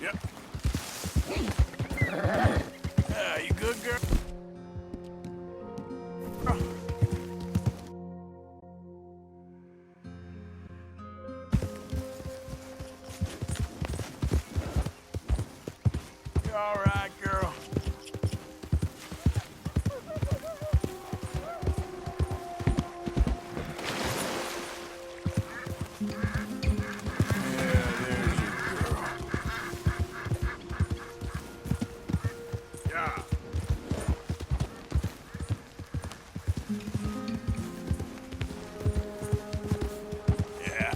Yep. You good, girl? You all right, girl? Yeah,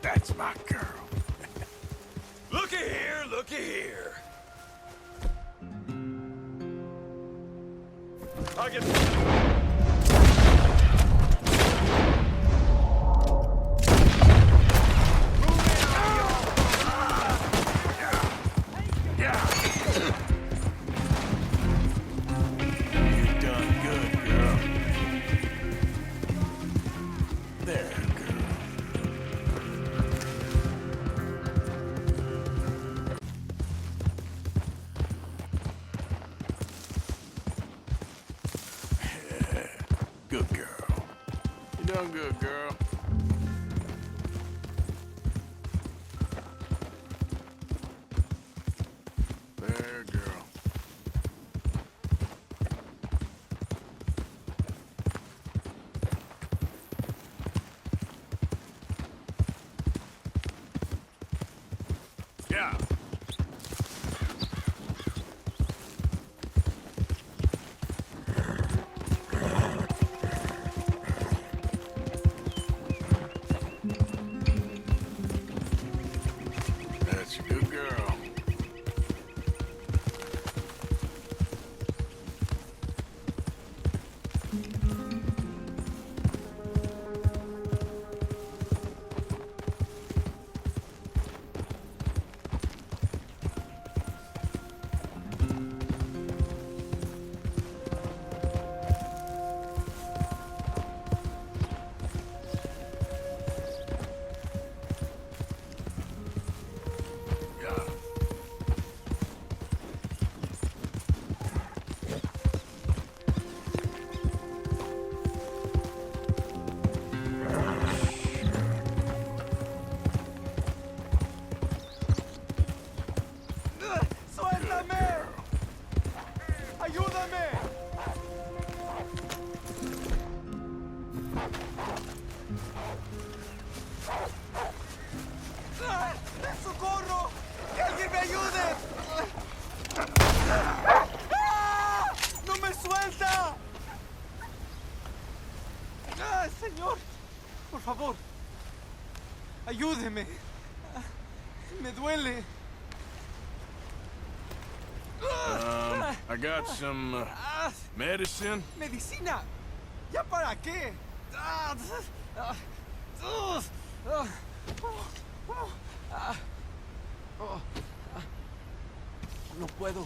that's my girl. Looky here, looky here. I'll get... Good girl. You done good, girl. There, girl. Yeah. That's a good girl. ¡Socorro! ¡Que alguien me ayude! ¡No me suelta! Señor, por favor, ayúdeme. Me duele. I got some medicine. ¿Medicina? ¿Ya para qué? No puedo.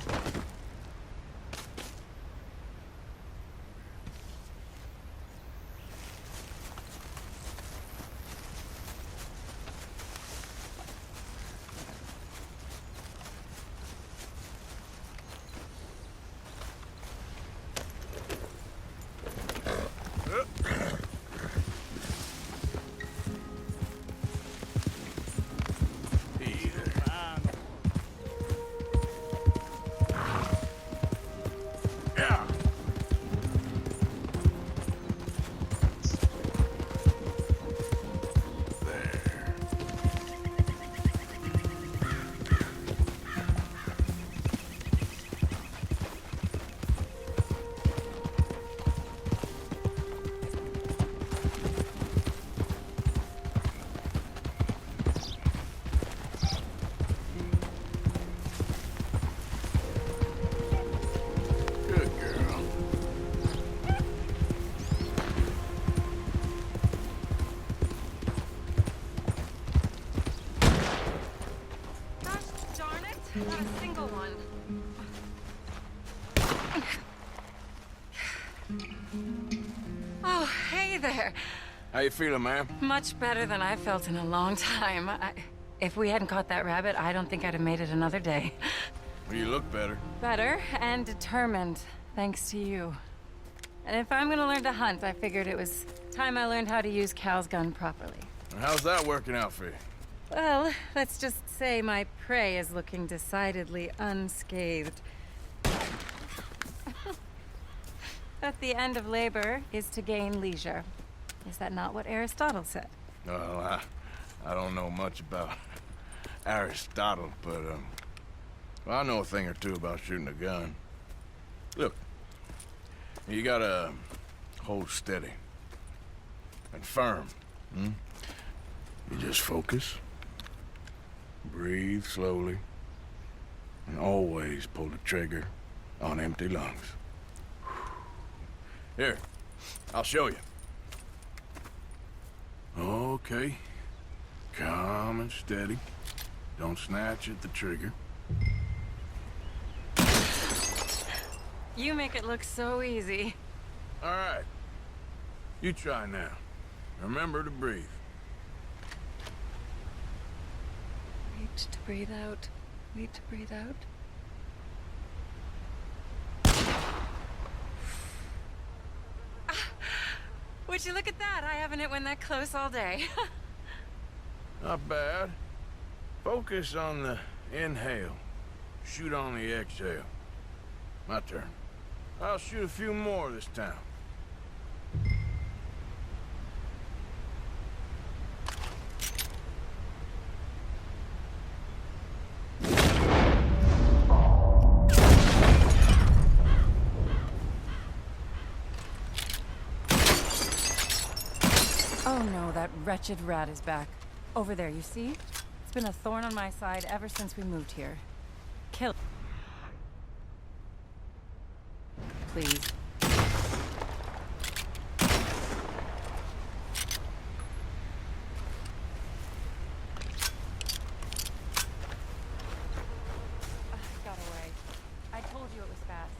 Not a single one. Oh, hey there. How you feeling, ma'am? Much better than I felt in a long time. If we hadn't caught that rabbit, I don't think I'd have made it another day. Well, you look better. Better and determined, thanks to you. And if I'm gonna learn to hunt, I figured it was time I learned how to use Cal's gun properly. How's that working out for you? Well, let's just say my prey is looking decidedly unscathed. At the end of labor is to gain leisure. Is that not what Aristotle said? Well, I don't know much about Aristotle, but, well, I know a thing or two about shooting a gun. Look, you gotta hold steady and firm. You just focus, breathe slowly, and always pull the trigger on empty lungs. Here, I'll show you. Okay. Calm and steady. Don't snatch at the trigger. You make it look so easy. All right. You try now. Remember to breathe. Wait to breathe out. Wait to breathe out. Would you look at that? I haven't hit one that close all day. Not bad. Focus on the inhale. Shoot on the exhale. My turn. I'll shoot a few more this time. Oh no, that wretched rat is back. Over there, you see? It's been a thorn on my side ever since we moved here. Kill it. Please. Got away. I told you it was fast.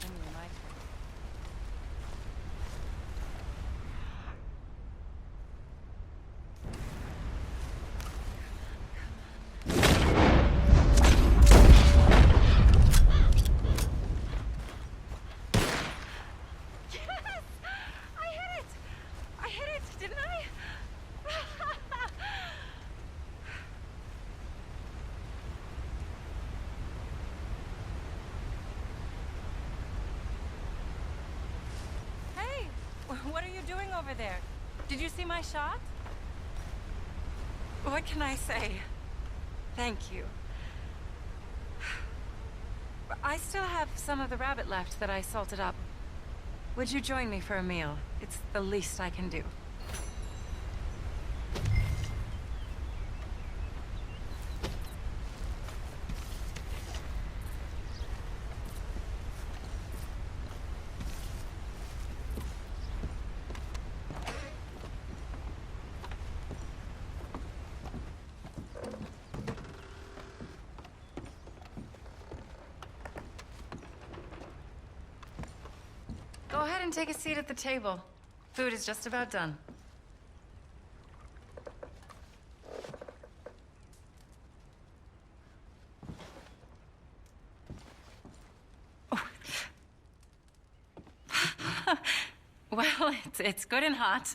Anyway, my turn. What are you doing over there? Did you see my shot? What can I say? Thank you. I still have some of the rabbit left that I salted up. Would you join me for a meal? It's the least I can do. Go ahead and take a seat at the table. Food is just about done. Well, it's good and hot.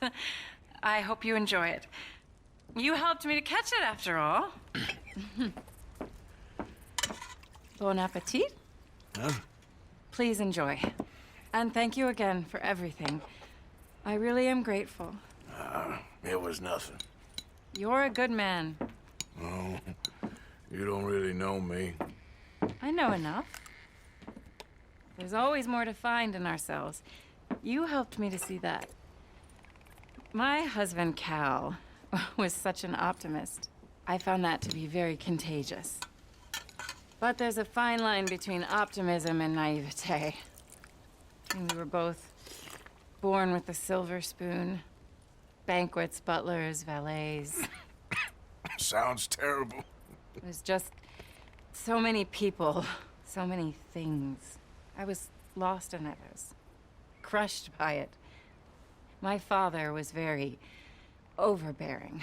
I hope you enjoy it. You helped me to catch it, after all. Bon appetit. Huh? Please enjoy. And thank you again for everything. I really am grateful. It was nothing. You're a good man. Oh, you don't really know me. I know enough. There's always more to find in ourselves. You helped me to see that. My husband, Cal, was such an optimist. I found that to be very contagious. But there's a fine line between optimism and naivete. And we were both born with a silver spoon. Banquets, butlers, valets. Sounds terrible. It was just so many people, so many things. I was lost in it. I was crushed by it. My father was very overbearing.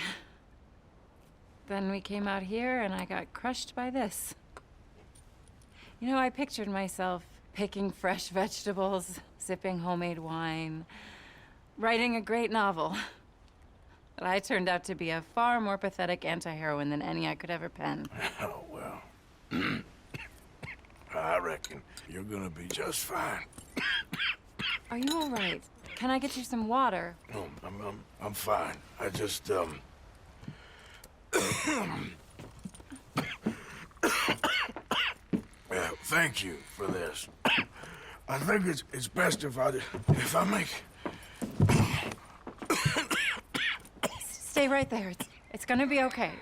Then we came out here and I got crushed by this. You know, I pictured myself picking fresh vegetables, sipping homemade wine, writing a great novel. But I turned out to be a far more pathetic anti-heroine than any I could ever pen. Oh, well. I reckon you're gonna be just fine. Are you all right? Can I get you some water? No, I'm fine. I just, thank you for this. I think it's best if I make... Stay right there. It's gonna be okay.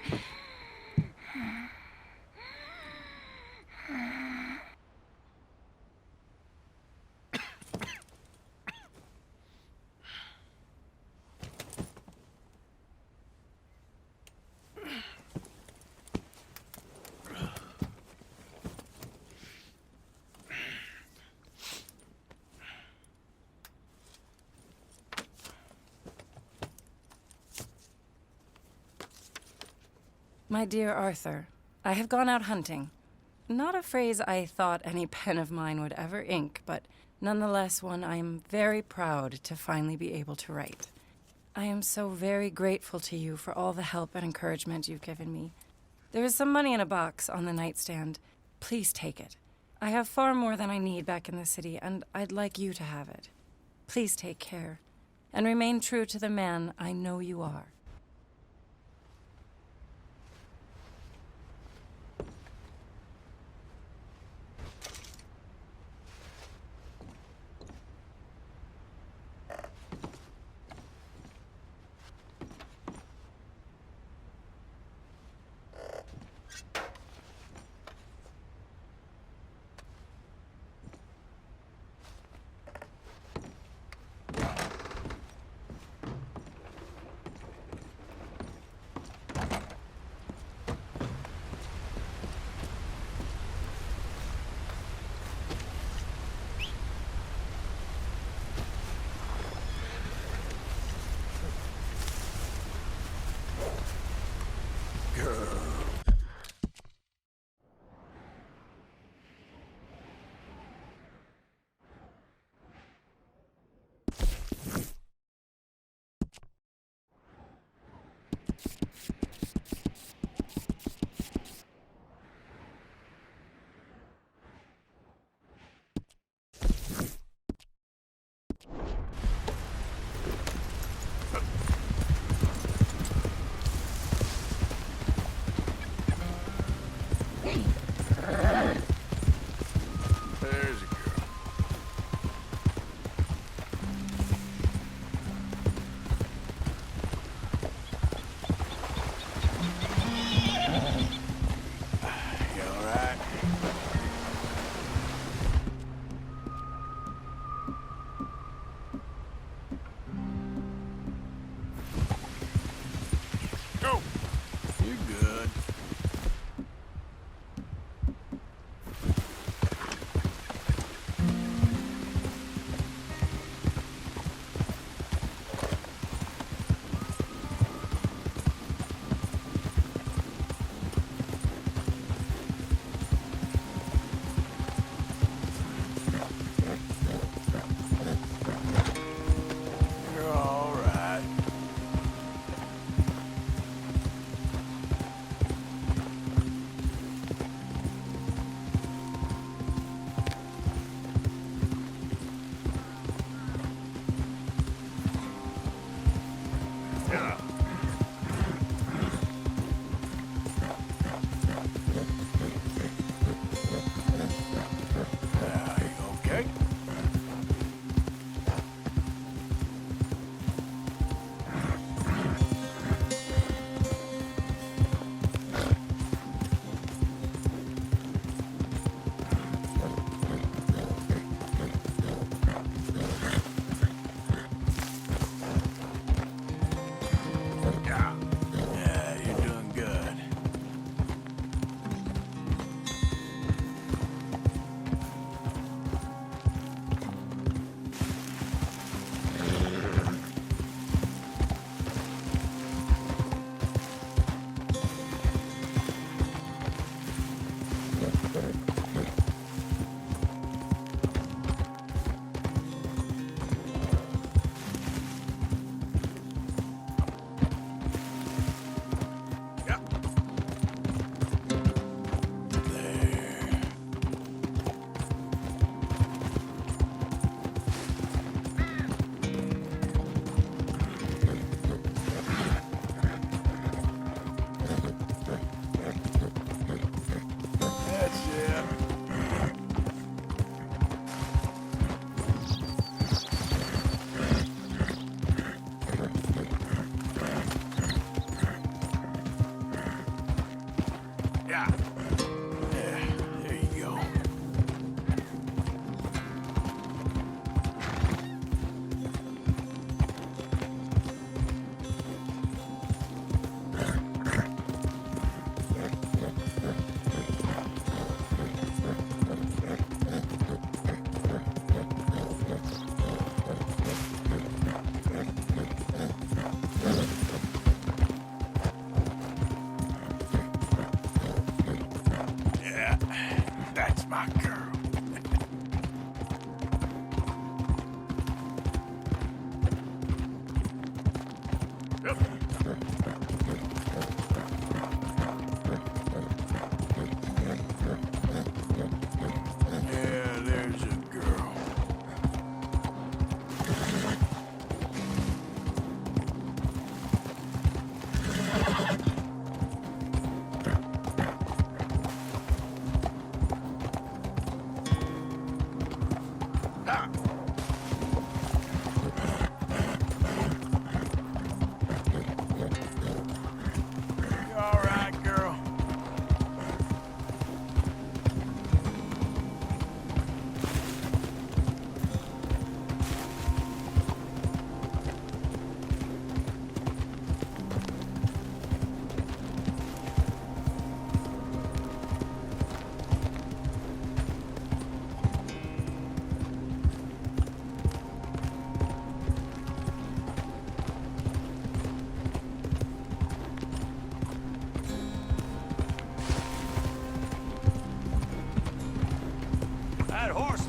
My dear Arthur, I have gone out hunting. Not a phrase I thought any pen of mine would ever ink, but nonetheless one I am very proud to finally be able to write. I am so very grateful to you for all the help and encouragement you've given me. There is some money in a box on the nightstand. Please take it. I have far more than I need back in the city, and I'd like you to have it. Please take care, and remain true to the man I know you are. There's a girl. You all right? Go! You're good. You're all right. Yeah. You okay?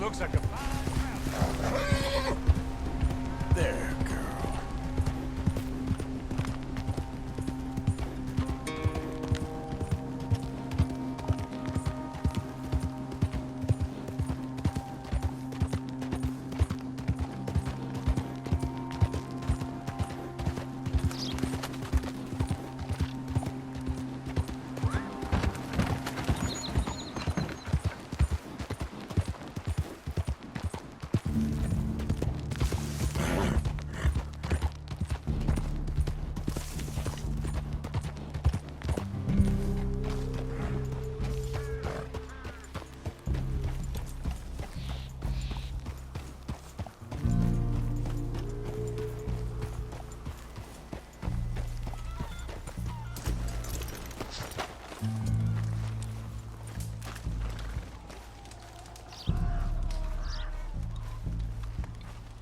looks like a There, girl.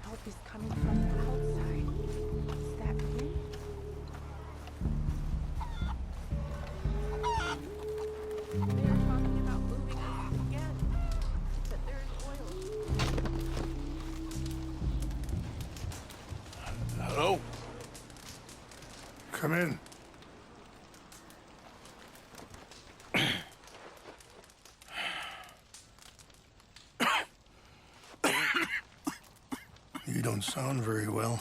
Help is coming from the outside. Is that me? They're talking about moving us again. But there's oil. Hello? Come in. You don't sound very well.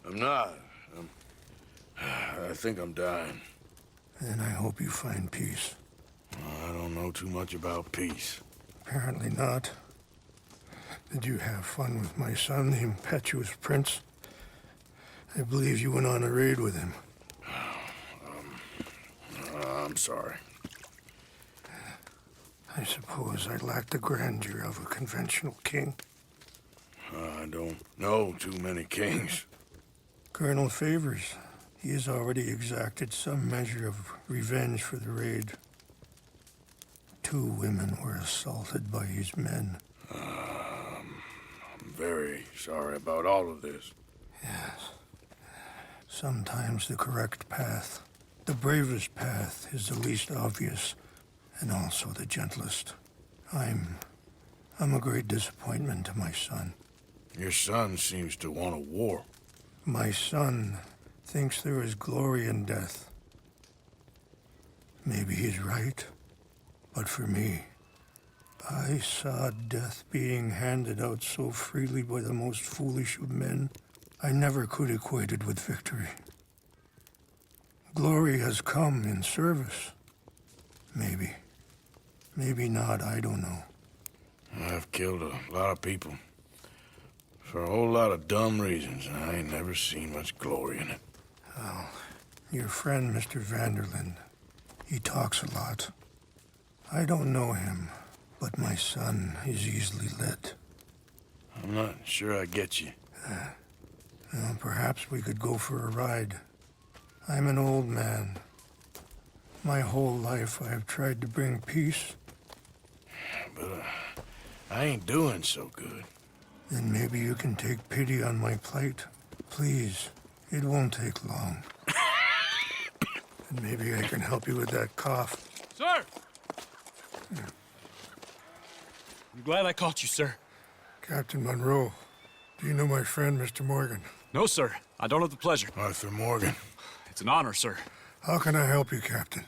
I'm not. I think I'm dying. And I hope you find peace. I don't know too much about peace. Apparently not. Did you have fun with my son, the impetuous prince? I believe you went on a raid with him. I'm sorry. I suppose I lacked the grandeur of a conventional king. I don't know too many kings. Colonel Favors, he has already exacted some measure of revenge for the raid. 2 women were assaulted by his men. I'm very sorry about all of this. Yes. Sometimes the correct path, the bravest path, is the least obvious, and also the gentlest. I'm a great disappointment to my son. Your son seems to want a war. My son thinks there is glory in death. Maybe he's right, but for me, I saw death being handed out so freely by the most foolish of men, I never could equate it with victory. Glory has come in service. Maybe. Maybe not, I don't know. I've killed a lot of people. For a whole lot of dumb reasons, and I ain't never seen much glory in it. Well, your friend, Mr. Vanderlyn, he talks a lot. I don't know him, but my son is easily led. I'm not sure I get you. Well, perhaps we could go for a ride. I'm an old man. My whole life I have tried to bring peace. But I ain't doing so good. Then maybe you can take pity on my plight. Please, it won't take long. And maybe I can help you with that cough. Sir! I'm glad I caught you, sir. Captain Monroe, do you know my friend, Mr. Morgan? No, sir. I don't have the pleasure. Arthur Morgan. It's an honor, sir. How can I help you, Captain?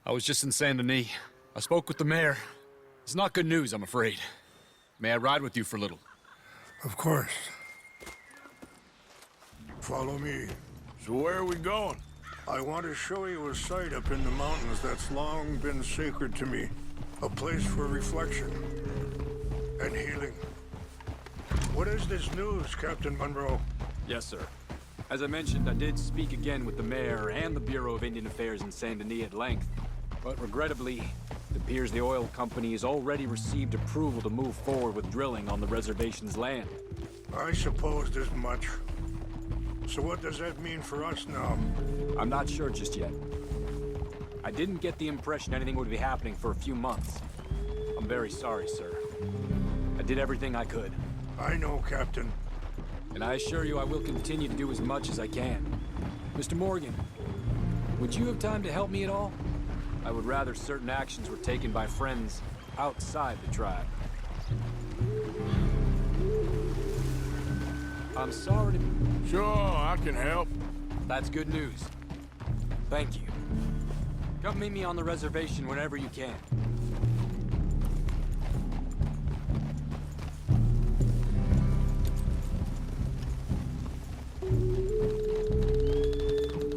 I was just in Saint Denis. I spoke with the mayor. It's not good news, I'm afraid. May I ride with you for a little? Of course. Follow me. So where are we going? I want to show you a site up in the mountains that's long been sacred to me. A place for reflection and healing. What is this news, Captain Monroe? Yes, sir. As I mentioned, I did speak again with the mayor and the Bureau of Indian Affairs in Saint Denis at length. But regrettably, it appears the oil company has already received approval to move forward with drilling on the reservation's land. I supposed as much. So what does that mean for us now? I'm not sure just yet. I didn't get the impression anything would be happening for a few months. I'm very sorry, sir. I did everything I could. I know, Captain. And I assure you I will continue to do as much as I can. Mr. Morgan, would you have time to help me at all? I would rather certain actions were taken by friends outside the tribe. I'm sorry to... Sure, I can help. That's good news. Thank you. Come meet me on the reservation whenever you can.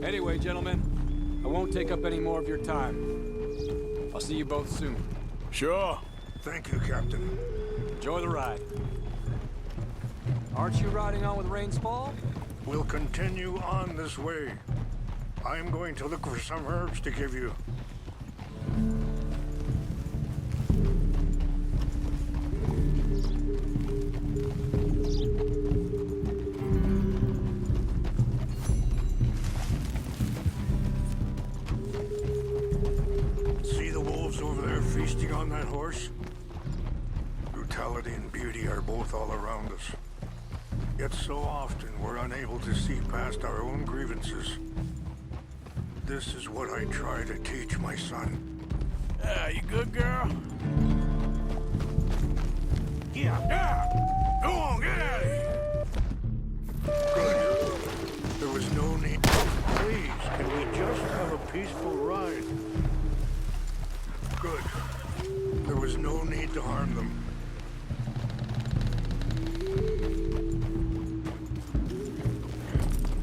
Anyway, gentlemen, I won't take up any more of your time. I'll see you both soon. Sure. Thank you, Captain. Enjoy the ride. Aren't you riding on with Rain's Fall? We'll continue on this way. I'm going to look for some herbs to give you. See the wolves over there feasting on that horse? Brutality and beauty are both all around us. Yet so often we're unable to see past our own grievances. This is what I try to teach my son. You good, girl? Yeah. Yeah! Go on, get out of here! Good. There was no need. Please, can we just have a peaceful ride? Good. There was no need to harm them.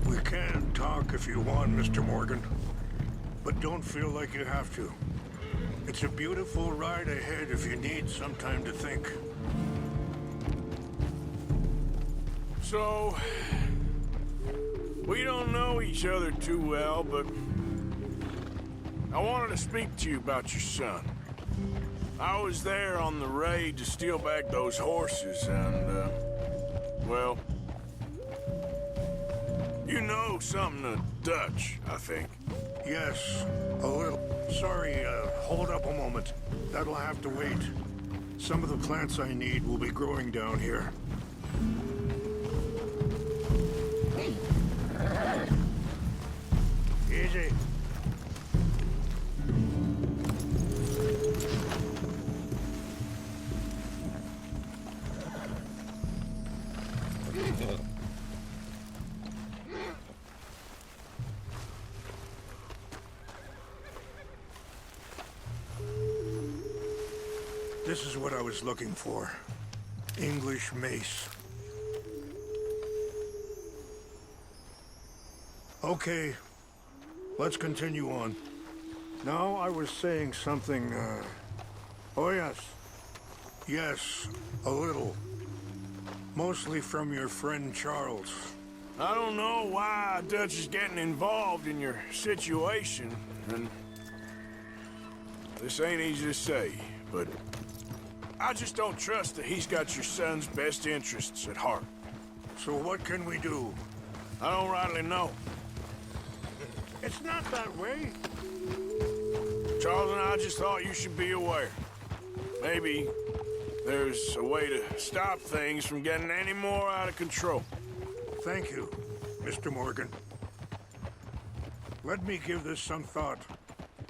We can talk if you want, Mr. Morgan. But don't feel like you have to. It's a beautiful ride ahead if you need some time to think. So, we don't know each other too well, but I wanted to speak to you about your son. I was there on the raid to steal back those horses, and, well, you know something of Dutch, I think. Yes, a little. Sorry, hold up a moment. That'll have to wait. Some of the plants I need will be growing down here. Easy. This is what I was looking for. English mace. Okay, let's continue on. Now I was saying something, Oh yes. Yes, a little. Mostly from your friend Charles. I don't know why Dutch is getting involved in your situation, and this ain't easy to say, but I just don't trust that he's got your son's best interests at heart. So what can we do? I don't rightly know. It's not that way. Charles and I just thought you should be aware. Maybe there's a way to stop things from getting any more out of control. Thank you, Mr. Morgan. Let me give this some thought.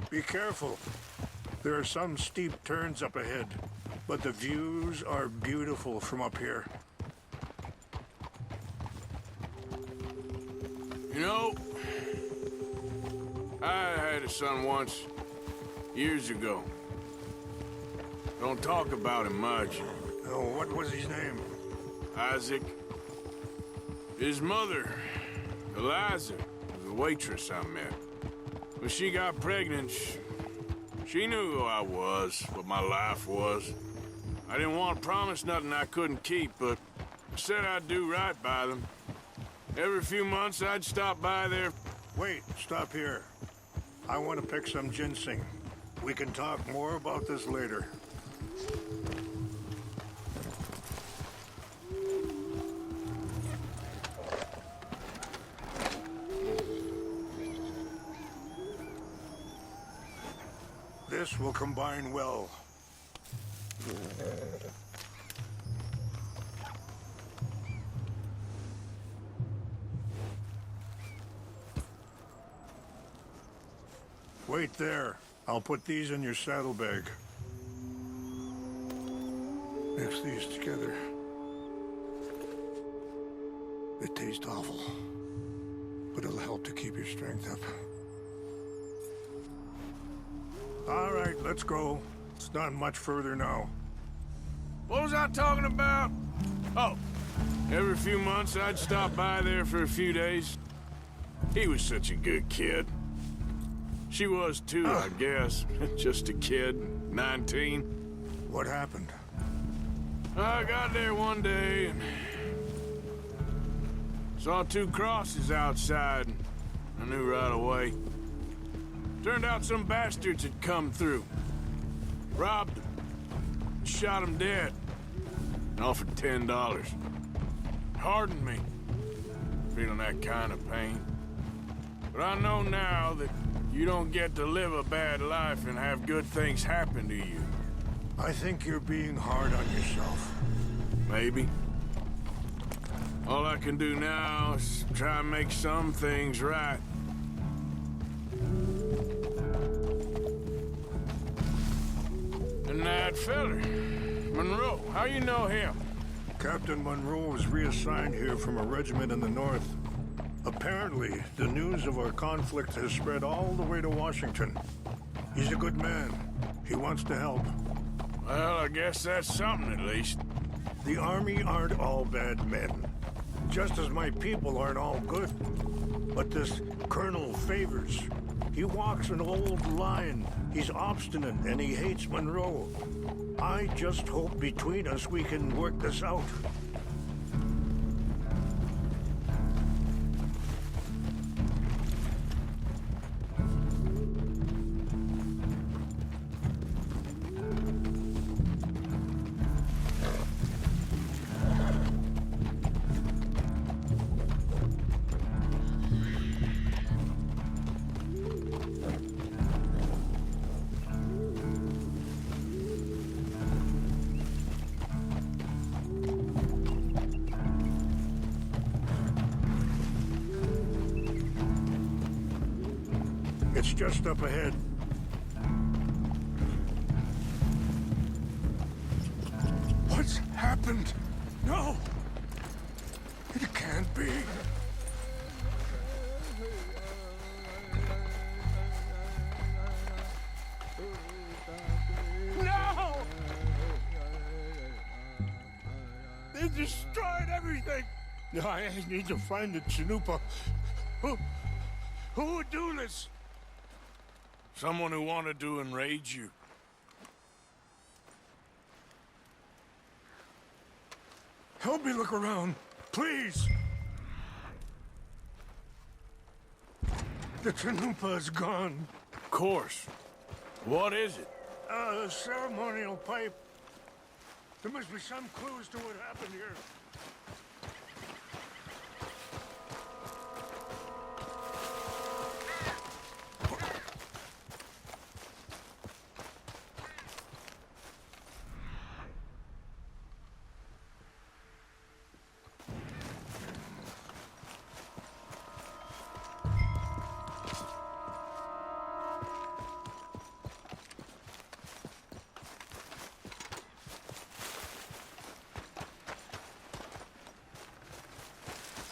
Be careful. There are some steep turns up ahead, but the views are beautiful from up here. You know, I had a son once, years ago. Don't talk about him much. Oh, what was his name? Isaac. His mother, Eliza, was a waitress I met. When she got pregnant, she knew who I was, what my life was. I didn't want to promise nothing I couldn't keep, but I said I'd do right by them. Every few months, I'd stop by there. Wait, stop here. I want to pick some ginseng. We can talk more about this later. This will combine well. Wait there. I'll put these in your saddlebag. Mix these together. It tastes awful, but it'll help to keep your strength up. All right, let's go. It's not much further now. What was I talking about? Oh, every few months I'd stop by there for a few days. He was such a good kid. She was too, I guess. Just a kid, 19. What happened? I got there one day and saw 2 crosses outside. I knew right away. Turned out some bastards had come through. Robbed them. Shot him dead. And offered $10. Hardened me. Feeling that kind of pain. But I know now that you don't get to live a bad life and have good things happen to you. I think you're being hard on yourself. Maybe. All I can do now is try and make some things right. And that feller, Monroe, how you know him? Captain Monroe was reassigned here from a regiment in the north. Apparently, the news of our conflict has spread all the way to Washington. He's a good man. He wants to help. Well, I guess that's something at least. The Army aren't all bad men. Just as my people aren't all good. But this Colonel Favors, he walks an old line. He's obstinate and he hates Monroe. I just hope between us we can work this out. It's just up ahead. What's happened? No! It can't be. No! They destroyed everything! I need to find the Chanupa. Who would do this? Someone who wanted to enrage you. Help me look around, please. The Chanupa is gone. Of course. What is it? A ceremonial pipe. There must be some clues to what happened here.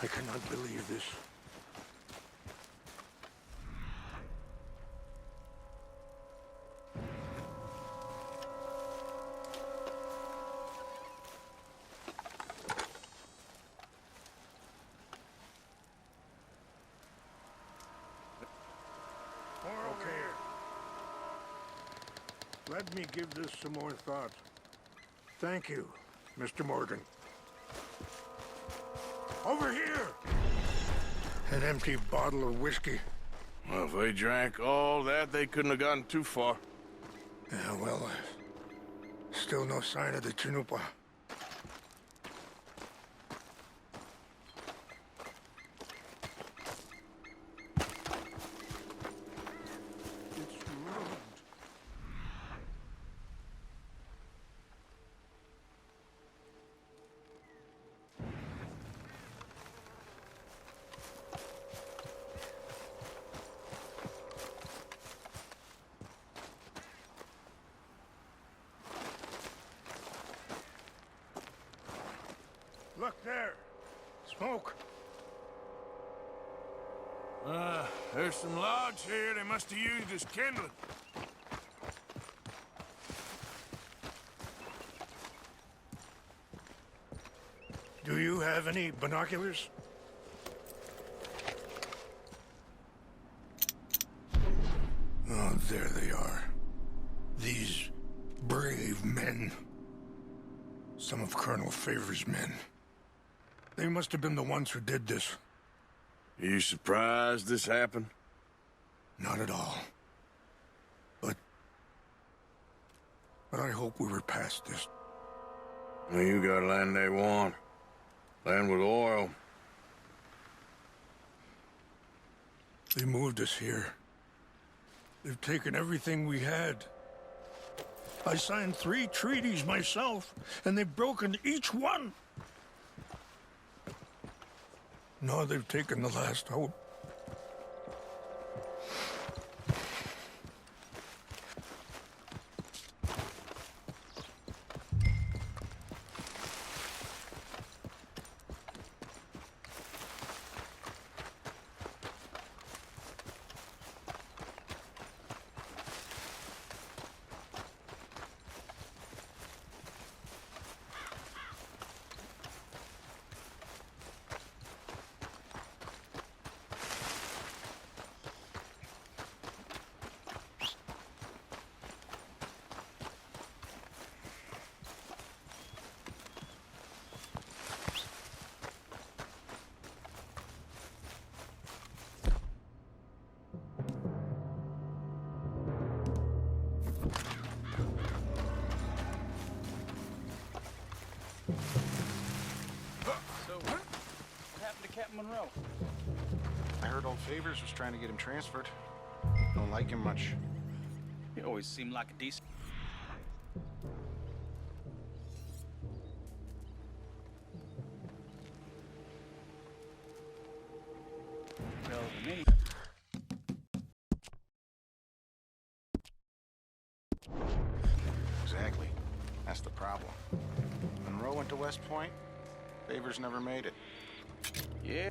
I cannot believe this. Okay. Let me give this some more thought. Thank you, Mr. Morgan. Over here! An empty bottle of whiskey. Well, if they drank all that, they couldn't have gotten too far. Yeah, well, still no sign of the Chanupa. It's ruined. Look there. Smoke. There's some logs here they must have used as kindling. Do you have any binoculars? Oh, there they are. These brave men. Some of Colonel Favor's men. They must have been the ones who did this. Are you surprised this happened? Not at all. But I hope we were past this. Well, you got land they want. Land with oil. They moved us here. They've taken everything we had. I signed 3 treaties myself, and they've broken each one. Now they've taken the last hope. I heard old Favors was trying to get him transferred. Don't like him much. He always seemed like a decent... Well, to me... Exactly. That's the problem. Monroe went to West Point. Favors never made it. Yeah.